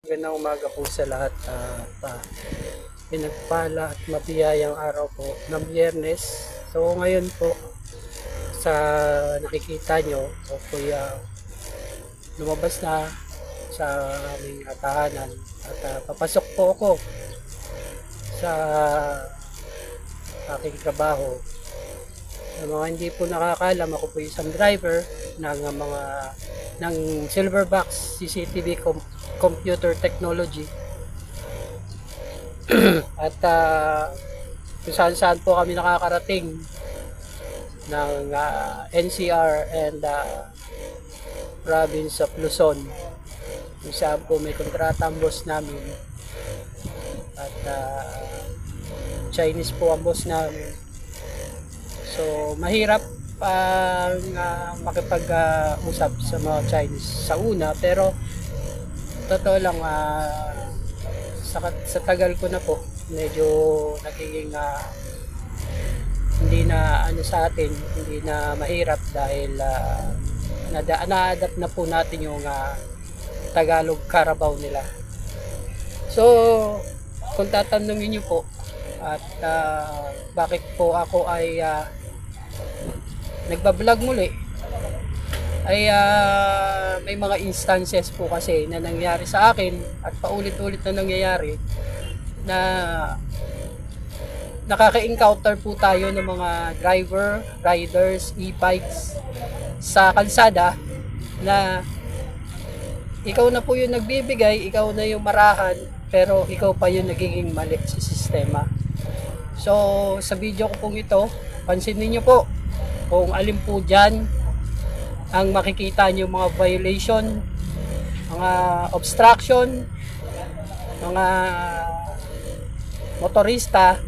Magandang umaga po sa lahat at pinagpala at mabiyayang araw po ng Biyernes. So ngayon po sa nakikita nyo, ako po lumabas na sa aming tahanan at papasok po ako sa aking trabaho. Sa mga hindi po nakakalam, ako po isang driver ng Silverbox CCTV Computer Technology. At kung saan saan po kami nakakarating ng NCR and province of Luzon, kung saan po may kontrata ang boss namin at Chinese po ang boss namin. So mahirap pang makipag-usap sa mga Chinese sa una, pero totoo lang sa tagal ko na po medyo nagiging hindi na ano sa atin, hindi na mahirap dahil na-adapt na po natin yung Tagalog Carabao nila. So kung tatanungin niyo po at bakit po ako ay nagbablog muli, ay may mga instances po kasi na nangyari sa akin at paulit-ulit na nangyayari na nakaka-encounter po tayo ng mga driver, riders, e-bikes sa kalsada na ikaw na po yung nagbibigay, ikaw na yung marahan, pero ikaw pa yung nagiging mali sa sistema. So sa video ko pong ito, pansinin nyo po kung alin po dyan ang makikita nyo mga violation, mga obstruction, mga motorista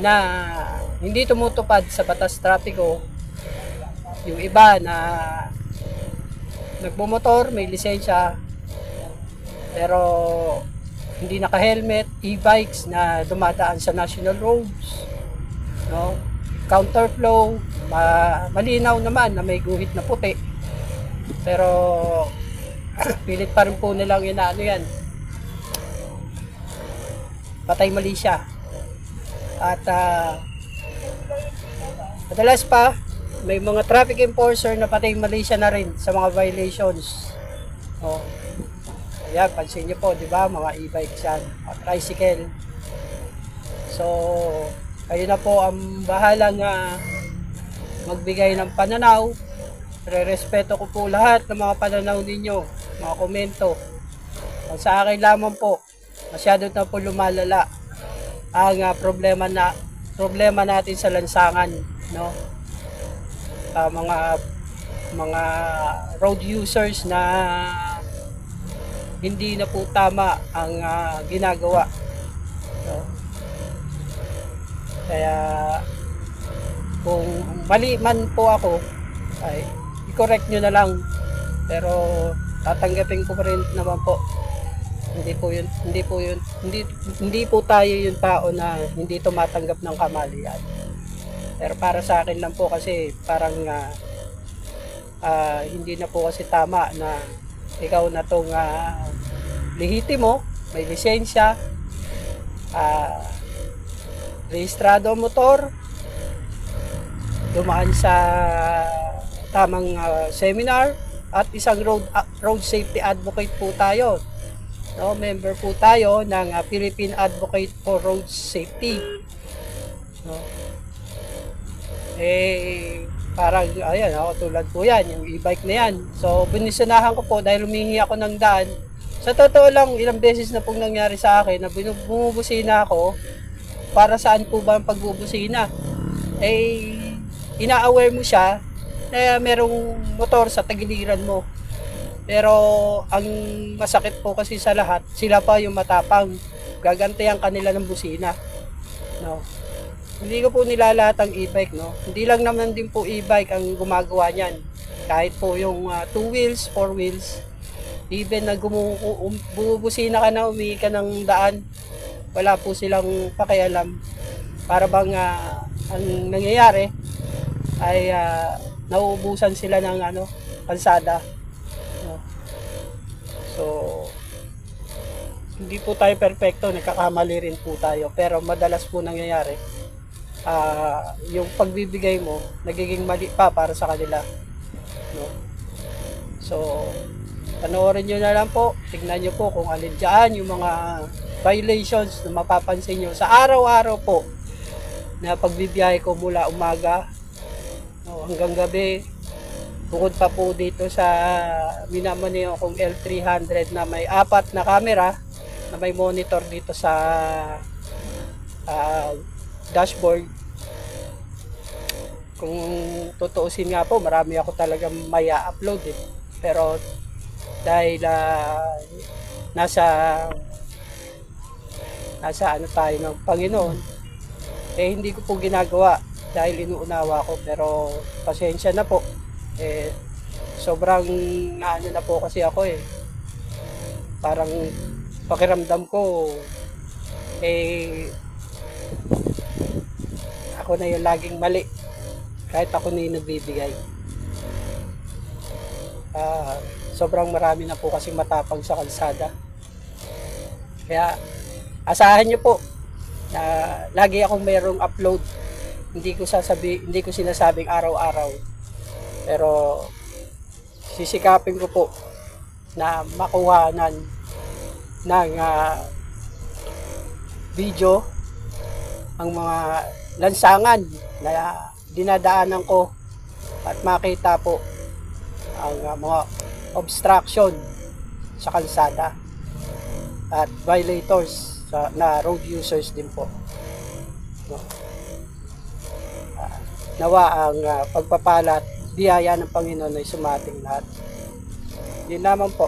na hindi tumutupad sa batas trapiko. Yung iba na nagmumotor, may lisensya, pero hindi naka-helmet, e-bikes na dumadaan sa national roads, no? Counterflow, malinaw naman na may guhit na puti, pero pilit pa rin po nilang inaano yan, patay mali siya. At madalas pa may mga traffic enforcer na patay mali siya na rin sa mga violations. Ayan, pansin nyo po, di ba, mga e-bikes yan, tricycle. So kayo na po ang bahalang magbigay ng pananaw. Re-respeto ko po lahat ng mga pananaw ninyo, mga komento. Ang sa akin lamang po, masyado na po lumalala ang problema natin sa lansangan, no? Mga road users na hindi na po tama ang ginagawa, no? Kaya kung mali man po ako, ay i-correct nyo na lang, pero tatanggapin ko pa rin naman po. Hindi po tayo yung tao na hindi tumatanggap ng kamalian. Pero para sa akin lang po, kasi parang hindi na po kasi tama na ikaw na tong lehitimo, may lisensya, rehistrado motor, dumaan sa tamang seminar, at isang road safety advocate po tayo, no? Member po tayo ng Philippine Advocate for Road Safety, no? Parang ayan, tulad po yan, yung e-bike na yan. So binisyonahan ko po dahil humingi ako ng daan. Sa totoo lang, ilang beses na pong nangyari sa akin na bumubusina ako. Para saan po ba ang pagbubusina? Ina-aware mo siya na merong motor sa tagiliran mo. Pero ang masakit po kasi sa lahat, sila pa yung matapang. Gagantihan kanila ng busina, no? Hindi ko po nilalahat ang e-bike, no? Hindi lang naman din po e-bike ang gumagawa niyan. Kahit po yung 2 wheels, 4 wheels, even na bumubusina ka na, umihi ka ng daan, wala po silang pakialam. Para bang ang nangyayari ay nauubusan sila ng kalsada, no? So hindi po tayo perfecto, nagkakamali rin po tayo. Pero madalas po nangyayari, yung pagbibigay mo, nagiging mali pa para sa kanila. No? So, panoorin nyo na lang po, tignan nyo po kung alin dyan yung mga violations na mapapansin nyo sa araw-araw po na pagbibiyahe ko mula umaga hanggang gabi. Bukod pa po dito sa minamaneho kong L300 na may 4 na camera na may monitor dito sa dashboard. Kung tutuusin nga po, marami ako talagang may upload eh. Pero dahil nasa ano tayo ng Panginoon, hindi ko po ginagawa dahil inuunawa ko. Pero pasensya na po. Sobrang naano na po kasi ako eh. Parang pakiramdam ko ako na yung laging mali kahit ako na yung nagbibigay. Sobrang marami na po kasi matapang sa kalsada. Kaya asahan nyo po na lagi akong mayroong upload. Hindi ko sinasabing araw-araw. Pero sisikapin ko po na makuhanan ng video ang mga lansangan na dinadaanan ko at makita po ang mga obstruction sa kalsada at violators na road users din po. Nawa ang pagpapalat biyaya ng Panginoon ay sumating lahat. Yun naman po.